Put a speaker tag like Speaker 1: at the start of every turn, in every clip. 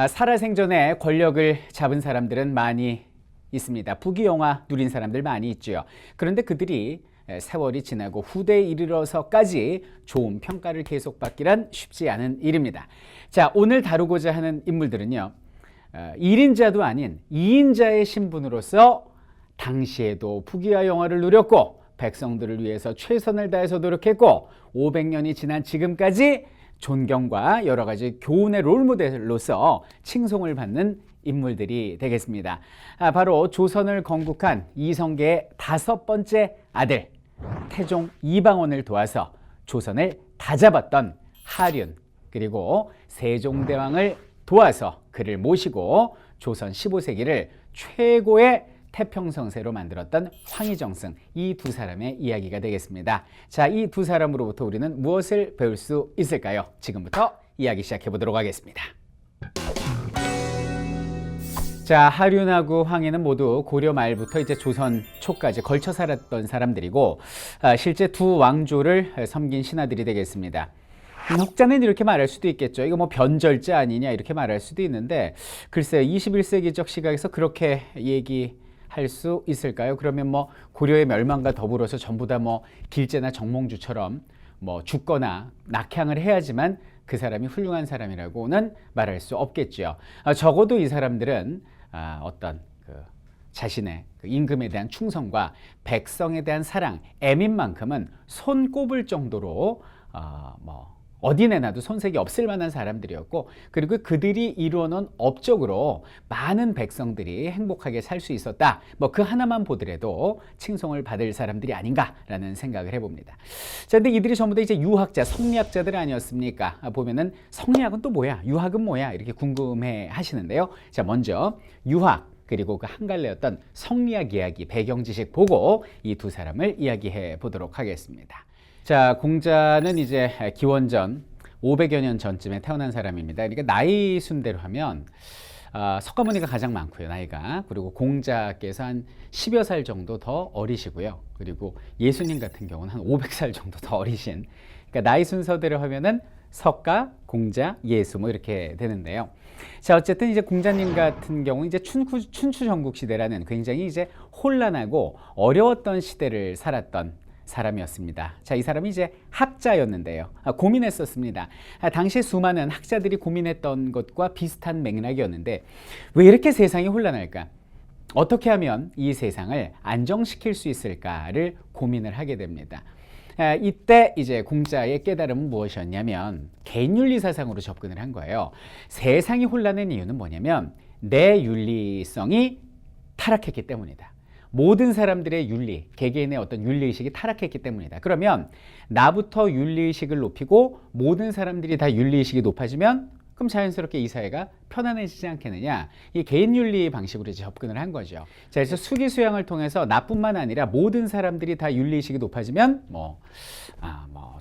Speaker 1: 살아생전에 권력을 잡은 사람들은 많이 있습니다. 부귀영화 누린 사람들 많이 있죠. 그런데 그들이 세월이 지나고 후대에 이르러서까지 좋은 평가를 계속 받기란 쉽지 않은 일입니다. 자, 오늘 다루고자 하는 인물들은요. 1인자도 아닌 2인자의 신분으로서 당시에도 부귀와 영화를 누렸고 백성들을 위해서 최선을 다해서 노력했고 500년이 지난 지금까지 존경과 여러 가지 교훈의 롤모델로서 칭송을 받는 인물들이 되겠습니다. 바로 조선을 건국한 이성계의 5번째 아들 태종 이방원을 도와서 조선을 다잡았던 하륜, 그리고 세종대왕을 도와서 그를 모시고 조선 15세기를 최고의 태평성세로 만들었던 황희정승, 이 두 사람의 이야기가 되겠습니다. 자, 이 두 사람으로부터 우리는 무엇을 배울 수 있을까요? 지금부터 이야기 시작해 보도록 하겠습니다. 자, 하륜하고 황희는 모두 고려 말부터 이제 조선 초까지 걸쳐 살았던 사람들이고 실제 두 왕조를 섬긴 신하들이 되겠습니다. 혹자는 이렇게 말할 수도 있겠죠. 이거 뭐 변절자 아니냐 이렇게 말할 수도 있는데 글쎄요, 21세기적 시각에서 그렇게 얘기할 수 있을까요? 그러면 뭐 고려의 멸망과 더불어서 전부 다 뭐 길제나 정몽주처럼 뭐 죽거나 낙향을 해야지만 그 사람이 훌륭한 사람이라고는 말할 수 없겠죠. 적어도 이 사람들은 어떤 자신의 임금에 대한 충성과 백성에 대한 사랑, 애민 만큼은 손 꼽을 정도로 어디 내놔도 손색이 없을 만한 사람들이었고, 그리고 그들이 이루어놓은 업적으로 많은 백성들이 행복하게 살 수 있었다. 뭐 그 하나만 보더라도 칭송을 받을 사람들이 아닌가라는 생각을 해봅니다. 자, 근데 이들이 전부 다 이제 유학자, 성리학자들 아니었습니까? 보면은 성리학은 또 뭐야? 유학은 뭐야? 이렇게 궁금해 하시는데요. 자, 먼저 유학, 그리고 그 한 갈래였던 성리학 이야기, 배경 지식 보고 이 두 사람을 이야기해 보도록 하겠습니다. 자, 공자는 이제 기원전 500여 년 전쯤에 태어난 사람입니다. 그러니까 나이 순대로 하면 석가모니가 가장 많고요, 나이가. 그리고 공자께서 한 10여 살 정도 더 어리시고요. 그리고 예수님 같은 경우는 한 500살 정도 더 어리신. 그러니까 나이 순서대로 하면은 석가, 공자, 예수 뭐 이렇게 되는데요. 자, 어쨌든 이제 공자님 같은 경우 이제 춘추 전국 시대라는 굉장히 이제 혼란하고 어려웠던 시대를 살았던 사람이었습니다. 자, 이 사람이 이제 학자였는데요. 고민했었습니다. 당시에 수많은 학자들이 고민했던 것과 비슷한 맥락이었는데 왜 이렇게 세상이 혼란할까? 어떻게 하면 이 세상을 안정시킬 수 있을까를 고민을 하게 됩니다. 이때 이제 공자의 깨달음은 무엇이었냐면 개인윤리 사상으로 접근을 한 거예요. 세상이 혼란한 이유는 뭐냐면 내 윤리성이 타락했기 때문이다. 모든 사람들의 윤리, 개개인의 어떤 윤리의식이 타락했기 때문이다. 그러면 나부터 윤리의식을 높이고 모든 사람들이 다 윤리의식이 높아지면 그럼 자연스럽게 이 사회가 편안해지지 않겠느냐. 이 개인윤리 방식으로 이제 접근을 한 거죠. 자, 그래서 수기수양을 통해서 나뿐만 아니라 모든 사람들이 다 윤리의식이 높아지면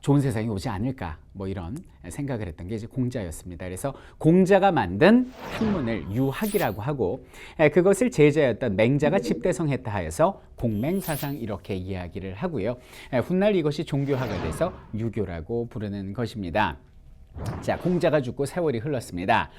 Speaker 1: 좋은 세상이 오지 않을까. 뭐 이런 생각을 했던 게 이제 공자였습니다. 그래서 공자가 만든 학문을 유학이라고 하고 그것을 제자였던 맹자가 집대성했다 하여서 공맹사상 이렇게 이야기를 하고요. 훗날 이것이 종교화가 돼서 유교라고 부르는 것입니다. 자, 공자가 죽고 세월이 흘렀습니다.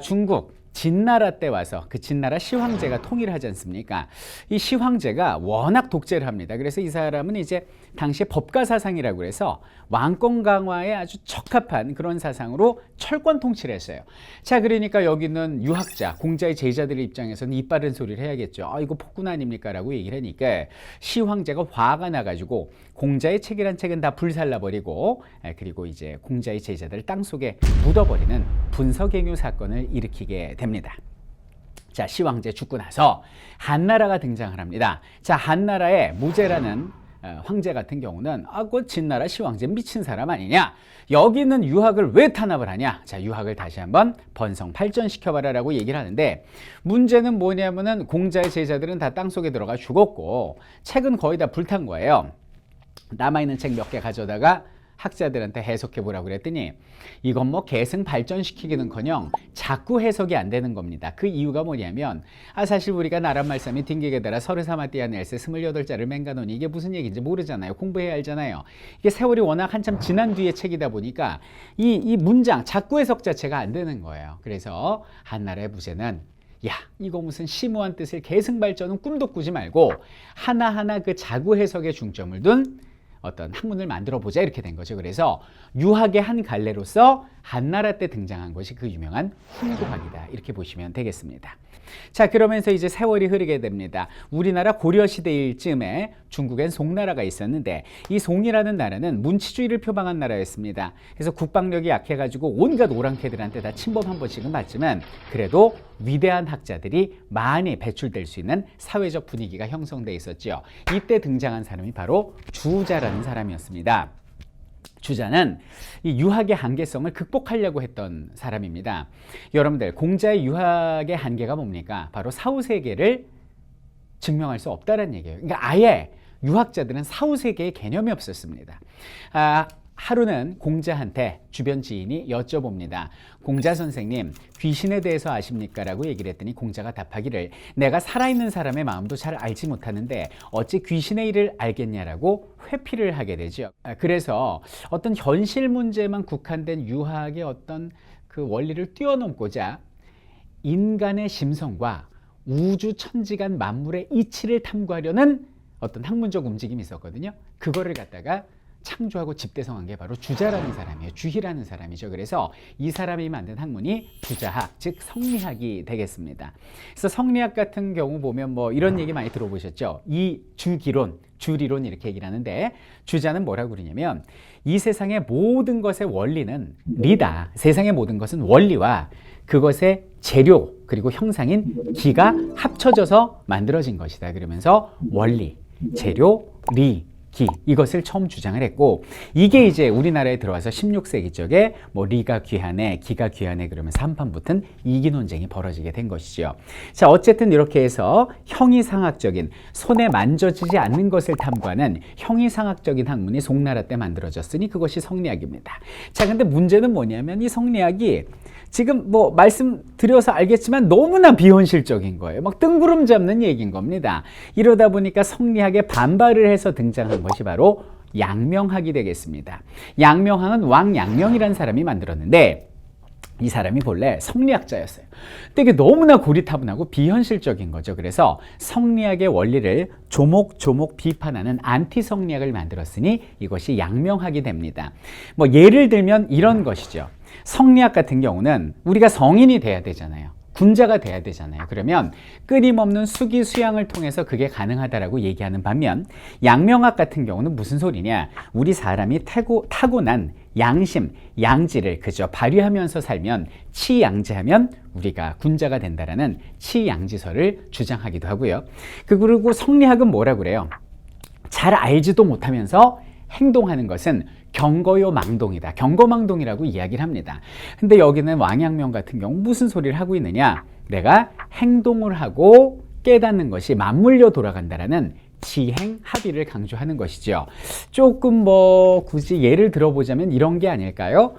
Speaker 1: 중국 진나라 때 와서 그 진나라 시황제가 통일을 하지 않습니까? 이 시황제가 워낙 독재를 합니다. 그래서 이 사람은 이제 당시에 법가 사상이라고 해서 왕권 강화에 아주 적합한 그런 사상으로 철권 통치를 했어요. 자, 그러니까 여기는 유학자, 공자의 제자들의 입장에서는 입 바른 소리를 해야겠죠. 이거 폭군 아닙니까? 라고 얘기를 하니까 시황제가 화가 나가지고 공자의 책이란 책은 다 불살라버리고 그리고 이제 공자의 제자들을 땅속에 묻어버리는 분서갱유 사건을 일으키게 됩니다. 자, 시황제 죽고 나서 한나라가 등장을 합니다. 자, 한나라의 무제라는 황제 같은 경우는 그 진나라 시황제 미친 사람 아니냐, 여기는 유학을 왜 탄압을 하냐, 자, 유학을 다시 한번 번성 발전시켜봐라 라고 얘기를 하는데 문제는 뭐냐면은 공자의 제자들은 다 땅속에 들어가 죽었고 책은 거의 다 불탄 거예요. 남아있는 책 몇 개 가져다가 학자들한테 해석해 보라고 그랬더니 이건 뭐 계승 발전시키기는커녕 자꾸 해석이 안 되는 겁니다. 그 이유가 뭐냐면 사실 우리가 나란 말씀이 딩기게 달아 서르사마 띠아넬세 28자를 맹가노니 이게 무슨 얘기인지 모르잖아요. 공부해야 알잖아요. 이게 세월이 워낙 한참 지난 뒤의 책이다 보니까 이 문장 자꾸 해석 자체가 안 되는 거예요. 그래서 한나라의 부제는 야, 이거 무슨 심오한 뜻을 계승 발전은 꿈도 꾸지 말고 하나하나 그 자구 해석에 중점을 둔 어떤 학문을 만들어 보자 이렇게 된 거죠. 그래서 유학의 한 갈래로서 한나라 때 등장한 것이 그 유명한 훈구학이다 이렇게 보시면 되겠습니다. 자, 그러면서 이제 세월이 흐르게 됩니다. 우리나라 고려시대일 즈음에 중국엔 송나라가 있었는데 이 송이라는 나라는 문치주의를 표방한 나라였습니다. 그래서 국방력이 약해가지고 온갖 오랑캐들한테 다 침범 한 번씩은 받지만 그래도 위대한 학자들이 많이 배출될 수 있는 사회적 분위기가 형성돼 있었죠. 이때 등장한 사람이 바로 주자라는 사람이었습니다. 주자는 이 유학의 한계성을 극복하려고 했던 사람입니다. 여러분들, 공자의 유학의 한계가 뭡니까? 바로 사후세계를 증명할 수 없다는 얘기예요. 그러니까 아예 유학자들은 사후세계의 개념이 없었습니다. 하루는 공자한테 주변 지인이 여쭤봅니다. 공자 선생님, 귀신에 대해서 아십니까? 라고 얘기를 했더니 공자가 답하기를 내가 살아있는 사람의 마음도 잘 알지 못하는데 어찌 귀신의 일을 알겠냐라고 회피를 하게 되죠. 그래서 어떤 현실 문제만 국한된 유학의 어떤 그 원리를 뛰어넘고자 인간의 심성과 우주 천지간 만물의 이치를 탐구하려는 어떤 학문적 움직임이 있었거든요. 그거를 갖다가 창조하고 집대성한 게 바로 주자라는 사람이에요. 주희라는 사람이죠. 그래서 이 사람이 만든 학문이 부자학, 즉 성리학이 되겠습니다. 그래서 성리학 같은 경우 보면 뭐 이런 얘기 많이 들어보셨죠. 이 주기론, 주리론 이렇게 얘기를 하는데 주자는 뭐라고 그러냐면 이 세상의 모든 것의 원리는 리다. 세상의 모든 것은 원리와 그것의 재료 그리고 형상인 기가 합쳐져서 만들어진 것이다. 그러면서 원리, 재료, 리, 기 이것을 처음 주장을 했고 이게 이제 우리나라에 들어와서 16세기 쪽에 뭐 리가 귀하네 기가 귀하네 그러면서 한판 붙은 이기 논쟁이 벌어지게 된 것이죠. 자, 어쨌든 이렇게 해서 형이상학적인 손에 만져지지 않는 것을 탐구하는 형이상학적인 학문이 송나라 때 만들어졌으니 그것이 성리학입니다. 자, 근데 문제는 뭐냐면 이 성리학이 지금 뭐 말씀드려서 알겠지만 너무나 비현실적인 거예요. 막 뜬구름 잡는 얘기인 겁니다. 이러다 보니까 성리학에 반발을 해서 등장한 것이 바로 양명학이 되겠습니다. 양명학은 왕양명이라는 사람이 만들었는데 이 사람이 본래 성리학자였어요. 근데 이게 너무나 고리타분하고 비현실적인 거죠. 그래서 성리학의 원리를 조목조목 비판하는 안티 성리학을 만들었으니 이것이 양명학이 됩니다. 뭐 예를 들면 이런 것이죠. 성리학 같은 경우는 우리가 성인이 돼야 되잖아요. 군자가 돼야 되잖아요. 그러면 끊임없는 수기 수양을 통해서 그게 가능하다라고 얘기하는 반면 양명학 같은 경우는 무슨 소리냐? 우리 사람이 타고난 양심, 양지를 그저 발휘하면서 살면 치양지하면 우리가 군자가 된다라는 치양지설을 주장하기도 하고요. 그리고 성리학은 뭐라고 그래요? 잘 알지도 못하면서 행동하는 것은 경거요망동이다. 경거망동이라고 이야기를 합니다. 근데 여기는 왕양명 같은 경우 무슨 소리를 하고 있느냐? 내가 행동을 하고 깨닫는 것이 맞물려 돌아간다라는 지행합의를 강조하는 것이죠. 조금 뭐 굳이 예를 들어보자면 이런 게 아닐까요?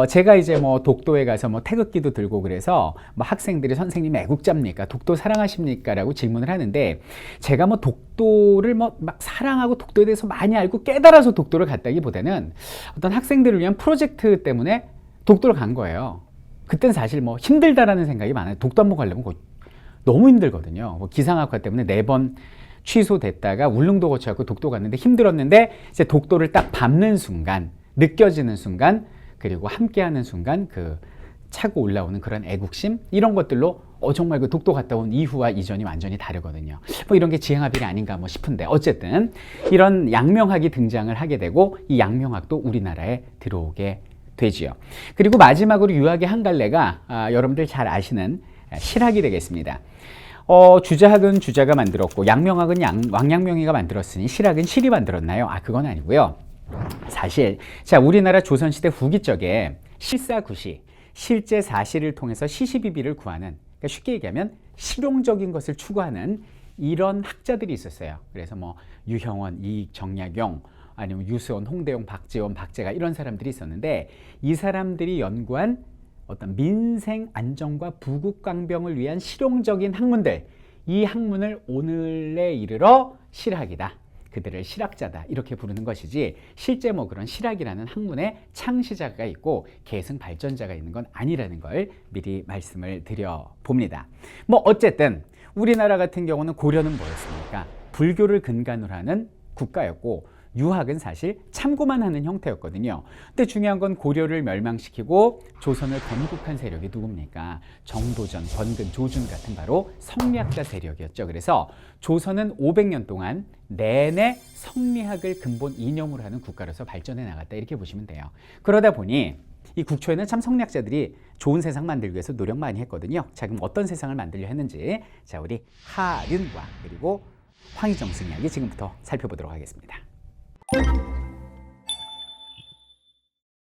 Speaker 1: 제가 이제 뭐 독도에 가서 뭐 태극기도 들고 그래서 뭐 학생들이 선생님 애국자입니까? 독도 사랑하십니까? 라고 질문을 하는데 제가 뭐 독도를 뭐 막 사랑하고 독도에 대해서 많이 알고 깨달아서 독도를 갔다기보다는 어떤 학생들을 위한 프로젝트 때문에 독도를 간 거예요. 그때는 사실 뭐 힘들다라는 생각이 많아요. 독도 한번 가려면 너무 힘들거든요. 뭐 기상학과 때문에 4번 취소됐다가 울릉도 거쳐갖고 독도 갔는데 힘들었는데 이제 독도를 딱 밟는 순간 느껴지는 순간 그리고 함께하는 순간 그 차고 올라오는 그런 애국심 이런 것들로 정말 그 독도 갔다 온 이후와 이전이 완전히 다르거든요. 뭐 이런 게 지행합의가 아닌가 뭐 싶은데 어쨌든 이런 양명학이 등장을 하게 되고 이 양명학도 우리나라에 들어오게 되지요. 그리고 마지막으로 유학의 한 갈래가 여러분들 잘 아시는 실학이 되겠습니다. 주자학은 주자가 만들었고 양명학은 왕양명이가 만들었으니 실학은 실이 만들었나요? 그건 아니고요. 사실 자 우리나라 조선시대 후기 쪽에 실사구시 실제 사실을 통해서 시시비비를 구하는 그러니까 쉽게 얘기하면 실용적인 것을 추구하는 이런 학자들이 있었어요. 그래서 뭐 유형원, 이익, 정약용, 아니면 유수원, 홍대용, 박지원, 박재가 이런 사람들이 있었는데 이 사람들이 연구한 어떤 민생 안정과 부국강병을 위한 실용적인 학문들, 이 학문을 오늘에 이르러 실학이다. 그들을 실학자다 이렇게 부르는 것이지 실제 뭐 그런 실학이라는 학문의 창시자가 있고 계승 발전자가 있는 건 아니라는 걸 미리 말씀을 드려 봅니다. 뭐 어쨌든 우리나라 같은 경우는 고려는 뭐였습니까? 불교를 근간으로 하는 국가였고 유학은 사실 참고만 하는 형태였거든요. 근데 중요한 건 고려를 멸망시키고 조선을 건국한 세력이 누굽니까? 정도전, 권근, 조준 같은 바로 성리학자 세력이었죠. 그래서 조선은 500년 동안 내내 성리학을 근본 이념으로 하는 국가로서 발전해 나갔다 이렇게 보시면 돼요. 그러다 보니 이 국초에는 참 성리학자들이 좋은 세상 만들기 위해서 노력 많이 했거든요. 자, 그럼 어떤 세상을 만들려 했는지 자, 우리 하륜과 그리고 황희정승 이야기 지금부터 살펴보도록 하겠습니다.